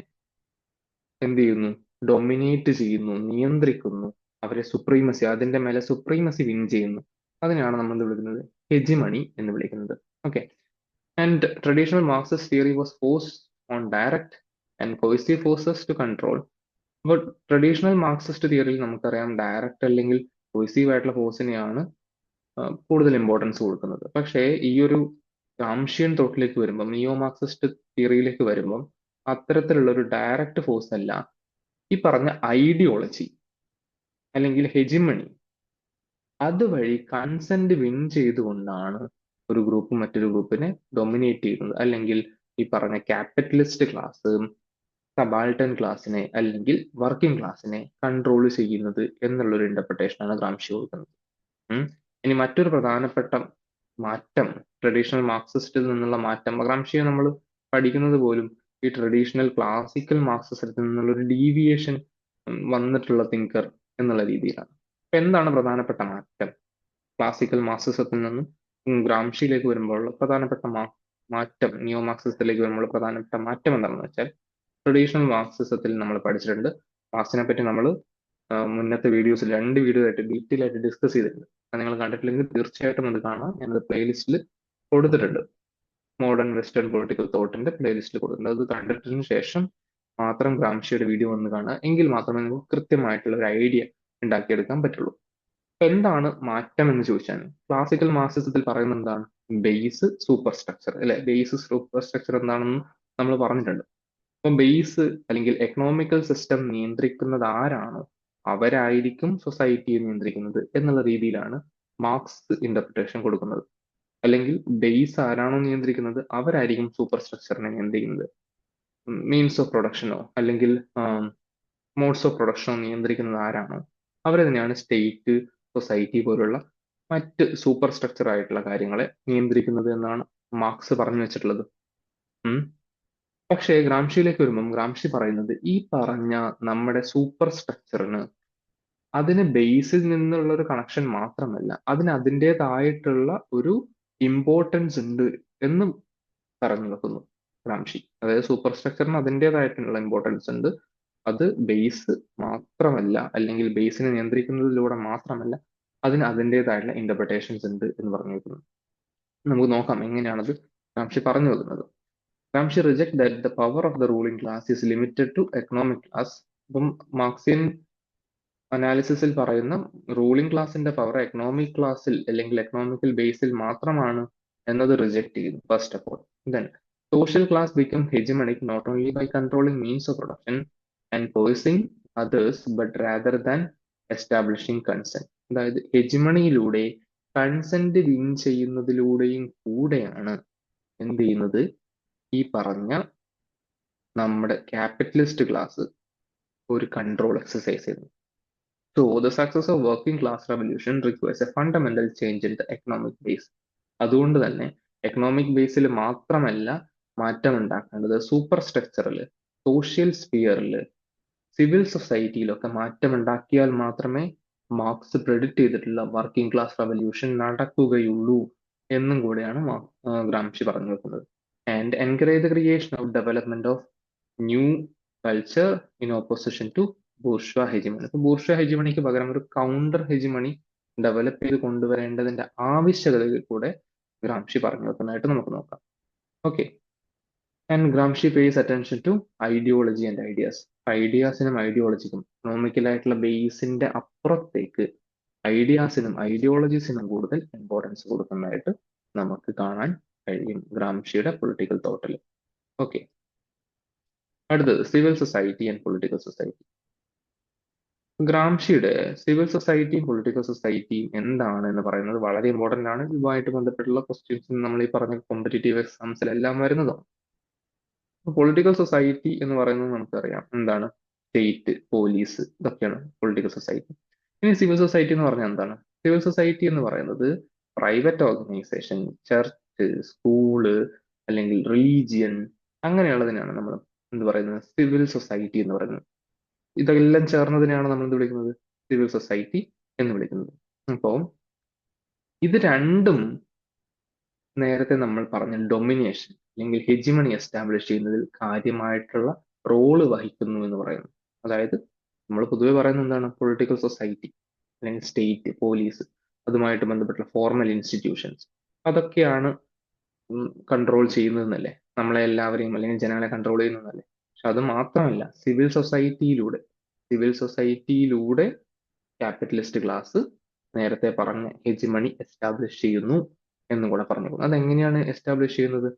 എന്ത് ചെയ്യുന്നു, ഡൊമിനേറ്റ് ചെയ്യുന്നു, നിയന്ത്രിക്കുന്നു, അവരെ സുപ്രീമസി, അതിന്റെ മേലെ സുപ്രീമസി വിൻ ചെയ്യുന്നു. അതിനെയാണ് നമ്മൾ വിളിക്കുന്നത് ഹെജിമണി എന്ന് വിളിക്കുന്നത്. Okay, and traditional Marxist theory was force on direct and coercive forces to control. അപ്പോൾ ട്രഡീഷണൽ മാർക്സിസ്റ്റ് തിയറിയിൽ നമുക്കറിയാം ഡയറക്റ്റ് അല്ലെങ്കിൽ കോഴ്സീവ് ആയിട്ടുള്ള ഫോഴ്സിനെയാണ് കൂടുതൽ ഇമ്പോർട്ടൻസ് കൊടുക്കുന്നത്. പക്ഷേ ഈ ഒരു ഗ്രാംഷിയൻ തോട്ടിലേക്ക് വരുമ്പം, നിയോ മാർക്സിസ്റ്റ് തിയറിയിലേക്ക് വരുമ്പം അത്തരത്തിലുള്ള ഒരു ഡയറക്റ്റ് ഫോഴ്സ് അല്ല, ഈ പറഞ്ഞ ഐഡിയോളജി അല്ലെങ്കിൽ ഹെജിമണി അതുവഴി കൺസെന്റ് വിൻ ചെയ്തുകൊണ്ടാണ് ഒരു ഗ്രൂപ്പ് മറ്റൊരു ഗ്രൂപ്പിനെ ഡൊമിനേറ്റ് ചെയ്യുന്നത്. അല്ലെങ്കിൽ ഈ പറഞ്ഞ ക്യാപിറ്റലിസ്റ്റ് ക്ലാസ് സബാൾട്ടൻ ക്ലാസ്സിനെ അല്ലെങ്കിൽ വർക്കിംഗ് ക്ലാസ്സിനെ കൺട്രോൾ ചെയ്യുന്നത് എന്നുള്ളൊരു ഇന്റർപ്രിട്ടേഷനാണ് ഗ്രാംഷി കൊടുക്കുന്നത്. ഇനി മറ്റൊരു പ്രധാനപ്പെട്ട മാറ്റം, ട്രഡീഷണൽ മാർക്സിസ്റ്റിൽ നിന്നുള്ള മാറ്റം, ഗ്രാംഷിയെ നമ്മൾ പഠിക്കുന്നത് പോലും ഈ ട്രഡീഷണൽ ക്ലാസിക്കൽ മാർക്സിസത്തിൽ നിന്നുള്ള ഒരു ഡീവിയേഷൻ വന്നിട്ടുള്ള തിങ്കർ എന്നുള്ള രീതിയിലാണ്. അപ്പൊ എന്താണ് പ്രധാനപ്പെട്ട മാറ്റം ക്ലാസിക്കൽ മാർക്സിസത്തിൽ നിന്നും ഗ്രാംഷിയിലേക്ക് വരുമ്പോൾ പ്രധാനപ്പെട്ട മാറ്റം, നിയോ മാർക്സിസത്തിലേക്ക് വരുമ്പോൾ പ്രധാനപ്പെട്ട മാറ്റം എന്താണെന്ന് വെച്ചാൽ, ട്രഡീഷണൽ മാർക്സിസത്തിൽ നമ്മൾ പഠിച്ചിട്ടുണ്ട്. മാർക്സിനെ പറ്റി നമ്മൾ മുന്നത്തെ വീഡിയോസിൽ 2 വീഡിയോ ആയിട്ട് ഡീറ്റെയിൽ ആയിട്ട് ഡിസ്കസ് ചെയ്തിട്ടുണ്ട്. അത് നിങ്ങൾ കണ്ടിട്ടില്ലെങ്കിൽ തീർച്ചയായിട്ടും അത് കാണാം. ഞാനത് പ്ലേലിസ്റ്റിൽ കൊടുത്തിട്ടുണ്ട്. മോഡേൺ വെസ്റ്റേൺ പൊളിറ്റിക്കൽ തോട്ടിന്റെ പ്ലേലിസ്റ്റിൽ കൊടുത്തിട്ടുണ്ട്. അത് കണ്ടിട്ടതിന് ശേഷം മാത്രം ഗ്രാംഷിയുടെ വീഡിയോ വന്ന് കാണുക, എങ്കിൽ മാത്രമേ നിങ്ങൾക്ക് കൃത്യമായിട്ടുള്ള ഒരു ഐഡിയ ഉണ്ടാക്കിയെടുക്കാൻ പറ്റുള്ളൂ. എന്താണ് മാറ്റം എന്ന് ചോദിച്ചാൽ, ക്ലാസിക്കൽ മാർക്സിസത്തിൽ പറയുന്നത് എന്താണ്? ബേസ് സൂപ്പർ സ്ട്രക്ചർ അല്ലെ. ബേസ് സൂപ്പർ സ്ട്രക്ചർ എന്താണെന്ന് നമ്മൾ പറഞ്ഞിട്ടുണ്ട്. അപ്പൊ ബേസ് അല്ലെങ്കിൽ എക്കണോമിക്കൽ സിസ്റ്റം നിയന്ത്രിക്കുന്നത് ആരാണോ അവരായിരിക്കും സൊസൈറ്റിയെ നിയന്ത്രിക്കുന്നത് എന്നുള്ള രീതിയിലാണ് മാർക്സ് ഇന്റർപ്രിട്ടേഷൻ കൊടുക്കുന്നത്. അല്ലെങ്കിൽ ബേസ് ആരാണോ നിയന്ത്രിക്കുന്നത് അവരായിരിക്കും സൂപ്പർ സ്ട്രക്ചറിനെ നിയന്ത്രിക്കുന്നത്. മീൻസ് ഓഫ് പ്രൊഡക്ഷനോ അല്ലെങ്കിൽ മോഡ്സ് ഓഫ് പ്രൊഡക്ഷനോ നിയന്ത്രിക്കുന്നത് ആരാണോ അവരെ തന്നെയാണ് സ്റ്റേറ്റ്, സൊസൈറ്റി പോലുള്ള മറ്റ് സൂപ്പർ സ്ട്രക്ചർ ആയിട്ടുള്ള കാര്യങ്ങളെ നിയന്ത്രിക്കുന്നത് എന്നാണ് മാർക്സ് പറഞ്ഞു വെച്ചിട്ടുള്ളത്. പക്ഷേ ഗ്രാംഷിയിലേക്ക് വരുമ്പം ഗ്രാംഷി പറയുന്നത് ഈ പറഞ്ഞ നമ്മുടെ സൂപ്പർ സ്ട്രക്ചറിന് അതിന് ബേസിൽ നിന്നുള്ള ഒരു കണക്ഷൻ മാത്രമല്ല, അതിന് അതിൻ്റെതായിട്ടുള്ള ഒരു ഇമ്പോർട്ടൻസ് ഉണ്ട് എന്ന് പറഞ്ഞു വെക്കുന്നു ഗ്രാംഷി. അതായത് സൂപ്പർ സ്ട്രക്ചറിന് അതിൻ്റെതായിട്ടുള്ള ഇമ്പോർട്ടൻസ് ഉണ്ട്. അത് ബേസ് മാത്രമല്ല, അല്ലെങ്കിൽ ബേസിനെ നിയന്ത്രിക്കുന്നതിലൂടെ മാത്രമല്ല, അതിന് അതിൻ്റെതായിട്ടുള്ള ഇന്റർപ്രിട്ടേഷൻസ് ഉണ്ട് എന്ന് പറഞ്ഞു വെക്കുന്നു. നമുക്ക് നോക്കാം എങ്ങനെയാണത് ഗ്രാംഷി പറഞ്ഞു വെക്കുന്നത്. Gramsci reject that the power of the ruling class is limited to economic class. ഇപ്പം മാർക്സിയൻ അനാലിസിസിൽ പറയുന്ന റൂളിംഗ് ക്ലാസിന്റെ പവർ എക്കണോമിക് ക്ലാസ്സിൽ അല്ലെങ്കിൽ എക്കണോമിക്കൽ ബേസിൽ മാത്രമാണ് എന്നത് റിജക്ട് ചെയ്യുന്നു. First of all, then social class become hegemonic not only by controlling means of production and coercing others but rather than establishing consent. അതായത് ഹെജിമണിയിലൂടെ കൺസെന്റ് വിൻ ചെയ്യുന്നതിലൂടെയും കൂടെയാണ് എന്ത് ചെയ്യുന്നത്, ഈ പറഞ്ഞ നമ്മുടെ ക്യാപിറ്റലിസ്റ്റ് ക്ലാസ് ഒരു കൺട്രോൾ എക്സസൈസ് ചെയ്യുന്നു. So the success of working class revolution requires a fundamental change in the economic base. അതുകൊണ്ട് തന്നെ എക്കണോമിക് ബേസിൽ മാത്രമല്ല മാറ്റം ഉണ്ടാക്കേണ്ടത്, സൂപ്പർ സ്ട്രക്ചറിൽ, സോഷ്യൽ സ്ഫിയറിൽ, സിവിൽ സൊസൈറ്റിയിലൊക്കെ മാറ്റം ഉണ്ടാക്കിയാൽ മാത്രമേ മാർക്സ് പ്രെഡിക്റ്റ് ചെയ്തിട്ടുള്ള വർക്കിംഗ് ക്ലാസ് റവല്യൂഷൻ നടക്കുകയുള്ളൂ എന്നും കൂടെയാണ് ഗ്രാംഷി പറഞ്ഞു വെക്കുന്നത്. And encourage the creation of development of new culture in opposition to bourgeois hegemony. ഇപ്പൊ ബൂർഷ്വ ഹെജിമണിക്ക് പകരം ഒരു കൗണ്ടർ ഹെജിമണി ഡെവലപ്പ് ചെയ്ത് കൊണ്ടുവരേണ്ടതിന്റെ ആവശ്യകതയിൽ കൂടെ ഗ്രാംഷി പറഞ്ഞു വെക്കുന്നതായിട്ട് നമുക്ക് നോക്കാം. Okay, and Gramsci pays attention to ideology and ideas. ഐഡിയാസിനും ഐഡിയോളജിക്കും എക്കണോമിക്കലായിട്ടുള്ള ബേസിന്റെ അപ്പുറത്തേക്ക് ഐഡിയാസിനും ഐഡിയോളജീസിനും കൂടുതൽ ഇമ്പോർട്ടൻസ് കൊടുക്കുന്നതായിട്ട് നമുക്ക് കാണാൻ കഴിയും ഗ്രാംഷിയുടെ പൊളിറ്റിക്കൽ തോട്ടിൽ. ഓക്കെ, അടുത്തത് civil society and political society. ഗ്രാംഷിയുടെ സിവിൽ സൊസൈറ്റിയും പൊളിറ്റിക്കൽ സൊസൈറ്റിയും എന്താണ് എന്ന് പറയുന്നത് വളരെ ഇമ്പോർട്ടന്റ് ആണ്. ഇതുമായിട്ട് ബന്ധപ്പെട്ടുള്ള ക്വസ്റ്റ്യൻസ് നമ്മൾ ഈ പറഞ്ഞ കോമ്പറ്റേറ്റീവ് എക്സാംസിലെല്ലാം വരുന്നതാണ്. പൊളിറ്റിക്കൽ സൊസൈറ്റി എന്ന് പറയുന്നത് നമുക്കറിയാം എന്താണ്, സ്റ്റേറ്റ്, പോലീസ്, ഇതൊക്കെയാണ് പൊളിറ്റിക്കൽ സൊസൈറ്റി. ഇനി സിവിൽ സൊസൈറ്റി എന്ന് പറഞ്ഞാൽ എന്താണ്? സിവിൽ സൊസൈറ്റി എന്ന് പറയുന്നത് പ്രൈവറ്റ് ഓർഗനൈസേഷൻ, ചർച്ച്, സ്കൂള് അല്ലെങ്കിൽ റിലീജിയൻ, അങ്ങനെയുള്ളതിനാണ് നമ്മൾ എന്ത് പറയുന്നത്, സിവിൽ സൊസൈറ്റി എന്ന് പറയുന്നത്. ഇതെല്ലാം ചേർന്നതിനെയാണ് നമ്മൾ എന്ത് വിളിക്കുന്നത്, സിവിൽ സൊസൈറ്റി എന്ന് വിളിക്കുന്നത്. അപ്പോൾ ഇത് രണ്ടും നേരത്തെ നമ്മൾ പറഞ്ഞ ഡൊമിനേഷൻ അല്ലെങ്കിൽ ഹെജിമണി എസ്റ്റാബ്ലിഷ് ചെയ്യുന്നതിൽ കാര്യമായിട്ടുള്ള റോള് വഹിക്കുന്നു എന്ന് പറയുന്നു. അതായത് നമ്മൾ പൊതുവെ പറയുന്നത് എന്താണ്, പൊളിറ്റിക്കൽ സൊസൈറ്റി അല്ലെങ്കിൽ സ്റ്റേറ്റ്, പോലീസ്, അതുമായിട്ട് ബന്ധപ്പെട്ട ഫോർമൽ ഇൻസ്റ്റിറ്റ്യൂഷൻസ്, അതൊക്കെയാണ് കൺട്രോൾ ചെയ്യുന്നതെന്നല്ലേ, നമ്മളെ എല്ലാവരെയും അല്ലെങ്കിൽ ജനങ്ങളെ കൺട്രോൾ ചെയ്യുന്നതല്ലേ. പക്ഷെ അത് മാത്രമല്ല, സിവിൽ സൊസൈറ്റിയിലൂടെ ക്യാപിറ്റലിസ്റ്റ് ക്ലാസ് നേരത്തെ പറഞ്ഞ ഹെജിമണി എസ്റ്റാബ്ലിഷ് ചെയ്യുന്നു എന്നും കൂടെ പറഞ്ഞു. അതെങ്ങനെയാണ് എസ്റ്റാബ്ലിഷ് ചെയ്യുന്നത്?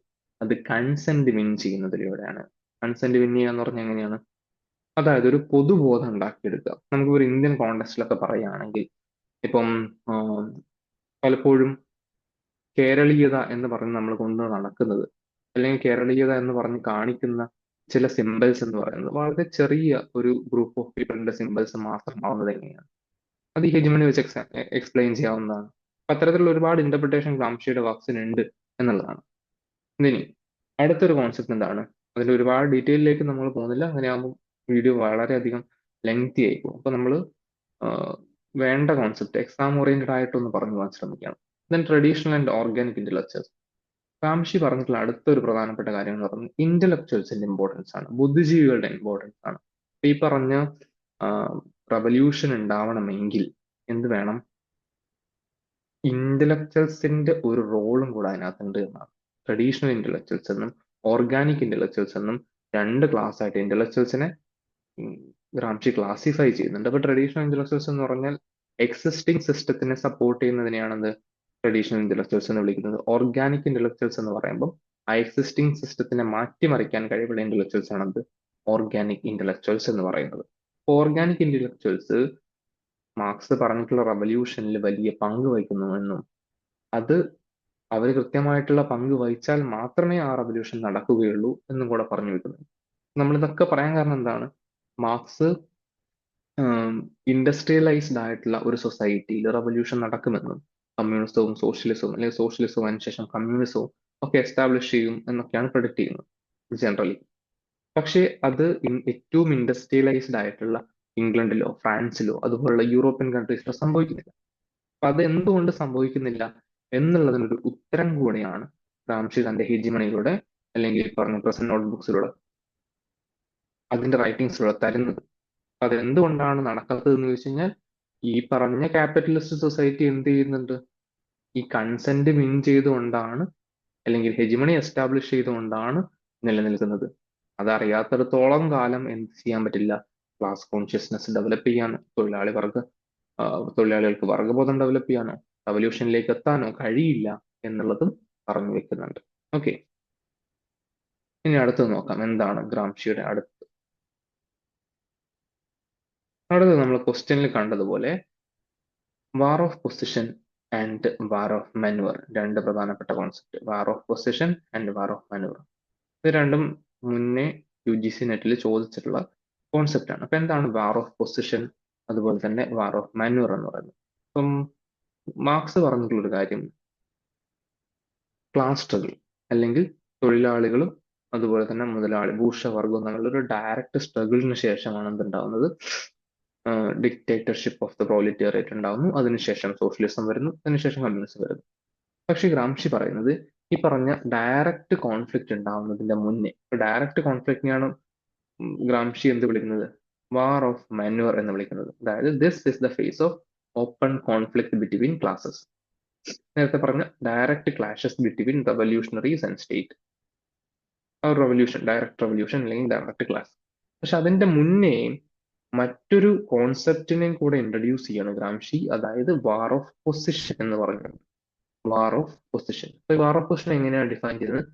അത് കൺസെന്റ് വിൻ ചെയ്യുന്നതിലൂടെയാണ്. കൺസെന്റ് വിൻ ചെയ്യുക എന്ന് പറഞ്ഞാൽ എങ്ങനെയാണ്? അതായത് ഒരു പൊതുബോധം ഉണ്ടാക്കിയെടുക്കുക. നമുക്ക് ഒരു ഇന്ത്യൻ കോണ്ടെക്സ്റ്റിലൊക്കെ പറയുകയാണെങ്കിൽ ഇപ്പം പലപ്പോഴും കേരളീയത എന്ന് പറഞ്ഞ് നമ്മൾ കൊണ്ട് നടക്കുന്നത്, അല്ലെങ്കിൽ കേരളീയത എന്ന് പറഞ്ഞ് കാണിക്കുന്ന ചില സിമ്പിൾസ് എന്ന് പറയുന്നത് വളരെ ചെറിയ ഒരു ഗ്രൂപ്പ് ഓഫ് പീപ്പിളിന്റെ സിമ്പിൾസ് മാത്രമാവുന്നത് എങ്ങനെയാണ്? അത് ഈ ഹെജിമണി വെച്ച് എക്സ്പ്ലെയിൻ ചെയ്യാവുന്നതാണ്. അത്തരത്തിലുള്ള ഒരുപാട് ഇന്റർപ്രിട്ടേഷൻ ഗ്രാംഷിയുടെ വർക്സിനുണ്ട് എന്നുള്ളതാണ്. ഇനി അടുത്തൊരു കോൺസെപ്റ്റ് എന്താണ്, അതിന്റെ ഒരുപാട് ഡീറ്റെയിലേക്ക് നമ്മൾ പോകുന്നില്ല, അങ്ങനെയാകുമ്പോൾ വീഡിയോ വളരെയധികം ലെങ്തി ആയി പോകും. അപ്പൊ നമ്മൾ വേണ്ട കോൺസെപ്റ്റ് എക്സാം ഓറിയന്റഡ് ആയിട്ടൊന്ന് പറഞ്ഞു പോകാൻ ശ്രമിക്കാം. Then traditional and organic intellectuals. Gramsci പറഞ്ഞിട്ടുള്ള അടുത്തൊരു പ്രധാനപ്പെട്ട കാര്യം എന്ന് പറയുന്നത് ഇന്റലക്ച്വൽസിന്റെ ഇമ്പോർട്ടൻസ് ആണ്, ബുദ്ധിജീവികളുടെ ഇമ്പോർട്ടൻസ് ആണ്. ഈ പറഞ്ഞ റവല്യൂഷൻ ഉണ്ടാവണമെങ്കിൽ എന്ത് വേണം? ഇന്റലക്ച്വൽസിന്റെ ഒരു റോളും കൂടെ അതിനകത്തുണ്ട് എന്നാണ്. ട്രഡീഷണൽ ഇന്റലക്ച്വൽസ് എന്നും ഓർഗാനിക് ഇന്റലക്ച്വൽസ് എന്നും രണ്ട് ക്ലാസ് ആയിട്ട് ഇന്റലക്ച്വൽസിനെ ഗ്രാംഷി ക്ലാസിഫൈ ചെയ്യുന്നുണ്ട്. അപ്പൊ ട്രഡീഷണൽ ഇന്റലക്ച്വൽസ് എന്ന് പറഞ്ഞാൽ എക്സിസ്റ്റിംഗ് സിസ്റ്റത്തിനെ സപ്പോർട്ട് ചെയ്യുന്നതിനെയാണെന്ന് ട്രഡീഷണൽ ഇന്റലക്ച്വൽസ് എന്ന് വിളിക്കുന്നത്. ഓർഗാനിക് ഇന്റലക്ച്വൽസ് എന്ന് പറയുമ്പോൾ ആ എക്സിസ്റ്റിംഗ് സിസ്റ്റത്തിനെ മാറ്റിമറിക്കാൻ കഴിവുള്ള ഇന്റലക്ച്വൽസ് ആണത് ഓർഗാനിക് ഇന്റലക്ച്വൽസ് എന്ന് പറയുന്നത്. ഓർഗാനിക് ഇന്റലക്ച്വൽസ് മാർക്സ് പറഞ്ഞിട്ടുള്ള റവല്യൂഷനിൽ വലിയ പങ്ക് വഹിക്കുന്നുവെന്നും അത് അവർ കൃത്യമായിട്ടുള്ള പങ്ക് വഹിച്ചാൽ മാത്രമേ ആ റവല്യൂഷൻ നടക്കുകയുള്ളൂ എന്നും കൂടെ പറഞ്ഞു വെക്കുന്നു. നമ്മളിതൊക്കെ പറയാൻ കാരണം എന്താണ്? മാർക്സ് ഇൻഡസ്ട്രിയലൈസ്ഡ് ആയിട്ടുള്ള ഒരു സൊസൈറ്റിയിൽ റവല്യൂഷൻ നടക്കുമെന്നും കമ്മ്യൂണിസവും സോഷ്യലിസവും അല്ലെങ്കിൽ സോഷ്യലിസവും അതിനുശേഷം കമ്മ്യൂണിസവും ഒക്കെ എസ്റ്റാബ്ലിഷ് ചെയ്യും എന്നൊക്കെയാണ് പ്രൊഡിക്ട് ചെയ്യുന്നത് ജനറലി. പക്ഷേ അത് ഏറ്റവും ഇൻഡസ്ട്രിയലൈസ്ഡ് ആയിട്ടുള്ള ഇംഗ്ലണ്ടിലോ ഫ്രാൻസിലോ അതുപോലുള്ള യൂറോപ്യൻ കൺട്രീസിലോ സംഭവിക്കുന്നില്ല. അപ്പൊ അത് എന്തുകൊണ്ട് സംഭവിക്കുന്നില്ല എന്നുള്ളതിനൊരു ഉത്തരം കൂടെയാണ് ഗ്രാംഷി തന്റെ ഹെജിമണിയിലൂടെ അല്ലെങ്കിൽ പറഞ്ഞ പ്രസന്റ് നോട്ട്ബുക്സിലൂടെ അതിന്റെ റൈറ്റിംഗ്സിലൂടെ തരുന്നത്. അതെന്തുകൊണ്ടാണ് നടക്കാത്തത് എന്ന് ചോദിച്ചു കഴിഞ്ഞാൽ ഈ പറഞ്ഞ ക്യാപിറ്റലിസ്റ്റ് സൊസൈറ്റി എന്ത് ചെയ്യുന്നുണ്ട്? ഈ കൺസെന്റ് വിൻ ചെയ്തുകൊണ്ടാണ് അല്ലെങ്കിൽ ഹെജിമണി എസ്റ്റാബ്ലിഷ് ചെയ്തുകൊണ്ടാണ് നിലനിൽക്കുന്നത്. അതറിയാത്തിടത്തോളം കാലം എന്ത് ചെയ്യാൻ പറ്റില്ല? ക്ലാസ് കോൺഷ്യസ്നെസ് ഡെവലപ്പ് ചെയ്യാനോ തൊഴിലാളികൾക്ക് വർഗബോധം ഡെവലപ്പ് ചെയ്യാനോ റവല്യൂഷനിലേക്ക് എത്താനോ കഴിയില്ല എന്നുള്ളതും പറഞ്ഞു വെക്കുന്നുണ്ട്. ഓക്കെ, ഇനി അടുത്തത് നോക്കാം. എന്താണ് ഗ്രാംഷിയുടെ അടുത്തത് നമ്മൾ ക്വസ്റ്റ്യനിൽ കണ്ടതുപോലെ വാർ of position and war of manoeuvre, രണ്ട് പ്രധാനപ്പെട്ട concept, war of position and war of manoeuvre. ഇത് രണ്ടും മുന്നേ UGC നെറ്റിൽ ചോദിച്ചിട്ടുള്ള കോൺസെപ്റ്റ് ആണ്. അപ്പൊ എന്താണ് വാർ ഓഫ് പൊസിഷൻ, അതുപോലെ തന്നെ വാർ ഓഫ് മാന്യൂർ എന്ന് പറയുന്നത്? അപ്പം മാർക്സ് പറഞ്ഞിട്ടുള്ള ഒരു കാര്യം, ക്ലാസ് സ്ട്രഗിൾ അല്ലെങ്കിൽ തൊഴിലാളികളും അതുപോലെ തന്നെ ഭൂഷവർഗവും തമ്മിലുള്ള ഒരു ഡയറക്റ്റ് സ്ട്രഗിളിന് ശേഷമാണ് എന്തുണ്ടാവുന്നത്, ഡിക്റ്റേറ്റർഷിപ്പ് ഓഫ് ദ പ്രോലിറ്റേറിയറ്റ് ഉണ്ടാവുന്നു, അതിനുശേഷം സോഷ്യലിസം വരുന്നു, അതിനുശേഷം കമ്മ്യൂണിസം വരുന്നു. പക്ഷേ ഗ്രാംഷി പറയുന്നത് ഈ പറഞ്ഞ ഡയറക്റ്റ് കോൺഫ്ലിക്റ്റ് ഉണ്ടാവുന്നതിന്റെ മുന്നേ, ഡയറക്റ്റ് കോൺഫ്ലിക്റ്റിനെയാണ് ഗ്രാംഷി എന്ത് വിളിക്കുന്നത്, വാർ ഓഫ് മാന്യൂർ എന്ന് വിളിക്കുന്നത്. അതായത് this is the phase of open conflict between classes. നേരത്തെ പറഞ്ഞ direct clashes between revolutionaries and state, revolution, direct revolution അല്ലെങ്കിൽ ഡയറക്റ്റ് ക്ലാസ്. പക്ഷെ അതിന്റെ മുന്നേ മറ്റൊരു കോൺസെപ്റ്റിനെ കൂടെ ഇൻട്രൊഡ്യൂസ് ചെയ്യണം ഗ്രാംഷി, അതായത് വാർ ഓഫ് പൊസിഷൻ എന്ന് പറയുന്നത്. War of position. War of position എങ്ങനെയാണ് ഡിഫൈൻ ചെയ്യുന്നത്?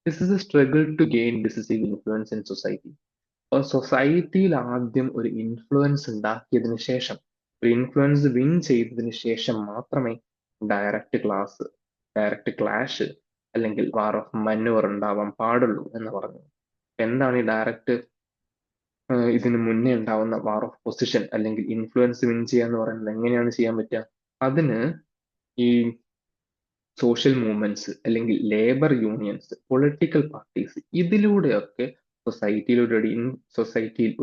This is a struggle to gain decisive influence in society. സൊസൈറ്റിയിൽ ആദ്യം ഒരു ഇൻഫ്ലുവൻസ് ഉണ്ടാക്കിയതിനു ശേഷം, ഒരു ഇൻഫ്ലുവൻസ് വിൻ ചെയ്തതിനു ശേഷം മാത്രമേ ഡയറക്റ്റ് ക്ലാഷ് അല്ലെങ്കിൽ വാർ ഓഫ് മന്യൂർ ഉണ്ടാവാൻ പാടുള്ളൂ എന്ന് പറഞ്ഞു. എന്താണ് ഈ ഡയറക്റ്റ് ഇതിന് മുന്നേ ഉണ്ടാവുന്ന വാർ ഓഫ് പൊസിഷൻ അല്ലെങ്കിൽ ഇൻഫ്ലുവൻസ് വിൻ ചെയ്യുക എന്ന് പറയുന്നത് എങ്ങനെയാണ് ചെയ്യാൻ പറ്റുക? അതിന് ഈ സോഷ്യൽ മൂവ്മെന്റ്സ് അല്ലെങ്കിൽ ലേബർ യൂണിയൻസ്, പൊളിറ്റിക്കൽ പാർട്ടീസ്, ഇതിലൂടെയൊക്കെ സൊസൈറ്റിയിൽ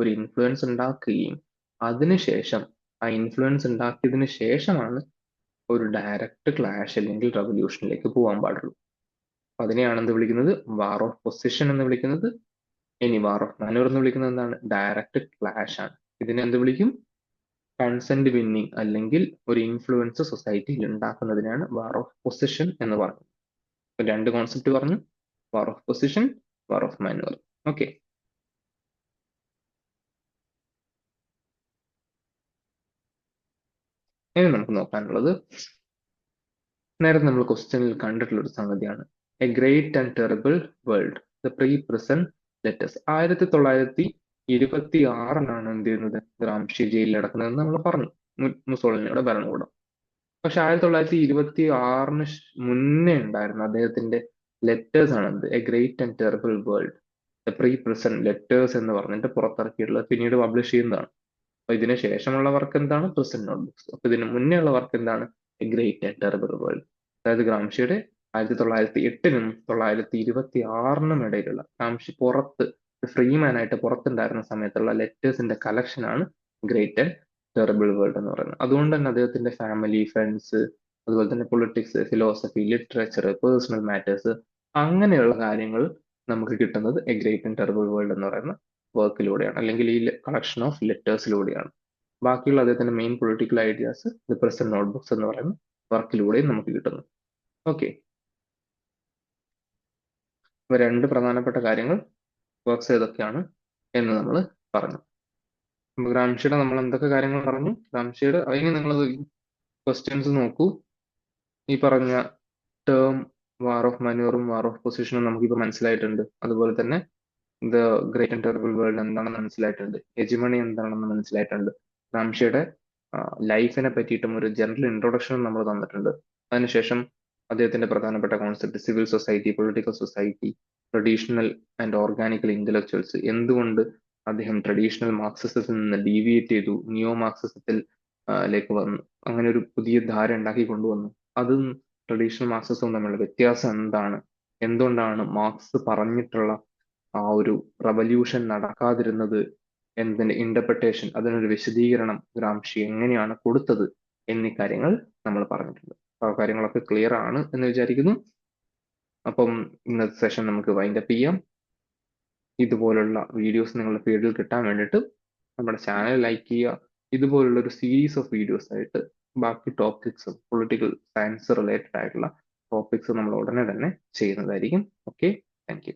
ഒരു ഇൻഫ്ലുവൻസ് ഉണ്ടാക്കുകയും അതിനുശേഷം ആ ഇൻഫ്ലുവൻസ് ഉണ്ടാക്കിയതിന് ശേഷമാണ് ഒരു ഡയറക്റ്റ് ക്ലാഷ് അല്ലെങ്കിൽ റവല്യൂഷനിലേക്ക് പോകാൻ പാടുള്ളൂ. അതിനെയാണ് എന്ത് വിളിക്കുന്നത്, വാർ ഓഫ് പൊസിഷൻ എന്ന് വിളിക്കുന്നത്. ഇനി വാർ ഓഫ് മാന്യൂർ എന്ന് വിളിക്കുന്നത് എന്താണ്, ഡയറക്റ്റ് ക്ലാഷ് ആണ്. ഇതിനെ എന്ത് വിളിക്കും, കൺസെന്റ് വിന്നിങ് അല്ലെങ്കിൽ ഒരു ഇൻഫ്ലുവൻസ് സൊസൈറ്റിയിൽ ഉണ്ടാക്കുന്നതിനാണ് വാർ ഓഫ് പൊസിഷൻ എന്ന് പറയുന്നത്. രണ്ട് കോൺസെപ്റ്റ് പറഞ്ഞു, വാർ of position, war of manure. Okay, ഇനി നമുക്ക് നോക്കാനുള്ളത്, നേരത്തെ നമ്മൾ ക്വസ്റ്റ്യനിൽ കണ്ടിട്ടുള്ള ഒരു സംഗതിയാണ്, A great and terrible world, the pre present letters. 1926 എന്ത് ചെയ്യുന്നത്, ഗ്രാംഷി ജയിലിൽ അടക്കുന്നതെന്ന് നമ്മൾ പറഞ്ഞു, മുസോളിനിയുടെ ഭരണകൂടം. പക്ഷെ 1926 മുന്നേ ഉണ്ടായിരുന്ന അദ്ദേഹത്തിന്റെ ലെറ്റേഴ്സ് ആണ് എന്ത്, A great and terrible world, the pre present letters എന്ന് പറഞ്ഞിട്ട് പുറത്തിറക്കിയിട്ടുള്ളത്, പിന്നീട് പബ്ലിഷ് ചെയ്യുന്നതാണ്. അപ്പൊ ഇതിന് ശേഷമുള്ള വർക്ക് എന്താണ്, പ്രസന്റ് നോട്ട്ബുക്സ്. അപ്പൊ ഇതിന് മുന്നേ ഉള്ള വർക്ക് എന്താണ്, A great and terrible world. അതായത് ഗ്രാംഷിയുടെ 1908 1926 ഇടയിലുള്ള, ഗ്രാംഷി ഫ്രീ മാൻ ആയിട്ട് പുറത്തുണ്ടായിരുന്ന സമയത്തുള്ള ലെറ്റേഴ്സിന്റെ കളക്ഷൻ ആണ് ഗ്രേറ്റ് ആൻഡ് ടെറിബിൾ വേൾഡ് എന്ന് പറയുന്നത്. അതുകൊണ്ട് തന്നെ അദ്ദേഹത്തിന്റെ ഫാമിലി, ഫ്രണ്ട്സ്, അതുപോലെ തന്നെ politics, philosophy, literature, personal matters, അങ്ങനെയുള്ള കാര്യങ്ങൾ നമുക്ക് കിട്ടുന്നത് A great and terrible world എന്ന് പറയുന്ന വർക്കിലൂടെയാണ്, അല്ലെങ്കിൽ ഈ കളക്ഷൻ ഓഫ് ലെറ്റേഴ്സിലൂടെയാണ്. ബാക്കിയുള്ള അദ്ദേഹത്തിന്റെ main political ideas the present notebooks എന്ന് പറയുന്ന വർക്കിലൂടെയും നമുക്ക് കിട്ടുന്നു. ഓക്കെ, ഇവ രണ്ട് പ്രധാനപ്പെട്ട കാര്യങ്ങൾ, വർക്ക്സ് ഏതൊക്കെയാണ് എന്ന് നമ്മൾ പറഞ്ഞു. ഗ്രാംഷിയുടെ നമ്മൾ എന്തൊക്കെ കാര്യങ്ങൾ പറഞ്ഞു, ഗ്രാംഷിയുടെ ഇനി നിങ്ങൾ ക്വസ്റ്റ്യൻസ് നോക്കൂ. ഈ പറഞ്ഞ ടേം വാർ ഓഫ് മാന്യൂറും വാർ ഓഫ് പൊസിഷനും നമുക്കിപ്പോൾ മനസ്സിലായിട്ടുണ്ട്. അതുപോലെ തന്നെ the great and terrible world എന്താണെന്ന് മനസ്സിലായിട്ടുണ്ട്, ഹെജിമണി എന്താണെന്ന് മനസ്സിലായിട്ടുണ്ട്. ഗ്രാംഷിയുടെ ലൈഫിനെ പറ്റിയിട്ടും ഒരു ജനറൽ ഇൻട്രൊഡക്ഷൻ നമ്മൾ തന്നിട്ടുണ്ട്. അതിനുശേഷം അദ്ദേഹത്തിന്റെ പ്രധാനപ്പെട്ട concept civil society, political society, traditional and organical intellectuals, എന്തുകൊണ്ട് അദ്ദേഹം ട്രഡീഷണൽ മാർക്സിസത്തിൽ നിന്ന് ഡീവിയേറ്റ് ചെയ്തു, നിയോ മാർക്സിസത്തിൽ ലേക്ക് വന്നു, അങ്ങനെ ഒരു പുതിയ ധാര ഉണ്ടാക്കി കൊണ്ടുവന്നു. അതും ട്രഡീഷണൽ മാർക്സിസവും തമ്മിലുള്ള വ്യത്യാസം എന്താണ്, എന്തുകൊണ്ടാണ് മാർക്സ് പറഞ്ഞിട്ടുള്ള ആ ഒരു റവല്യൂഷൻ നടക്കാതിരുന്നത്, എന്നതിന്റെ ഇന്റർപ്രിട്ടേഷൻ, അതിനൊരു വിശദീകരണം ഗ്രാംഷി എങ്ങനെയാണ് കൊടുത്തത് എന്നീ കാര്യങ്ങൾ നമ്മൾ പറഞ്ഞിട്ടുണ്ട്. ആ കാര്യങ്ങളൊക്കെ ക്ലിയർ ആണ് എന്ന് വിചാരിക്കുന്നു. അപ്പം ഇന്നത്തെ സെഷൻ നമുക്ക് വൈൻഡ് അപ്പ് ചെയ്യാം. ഇതുപോലുള്ള വീഡിയോസ് നിങ്ങളുടെ ഫീഡിൽ കിട്ടാൻ വേണ്ടിയിട്ട് നമ്മുടെ ചാനൽ ലൈക്ക് ചെയ്യുക. ഇതുപോലുള്ള ഒരു സീരീസ് ഓഫ് വീഡിയോസ് ആയിട്ട് ബാക്കി ടോപ്പിക്സും പൊളിറ്റിക്കൽ സയൻസ് റിലേറ്റഡ് ആയിട്ടുള്ള ടോപ്പിക്സ് നമ്മൾ ഉടനെ തന്നെ ചെയ്യുന്നതായിരിക്കും. Okay, thank you.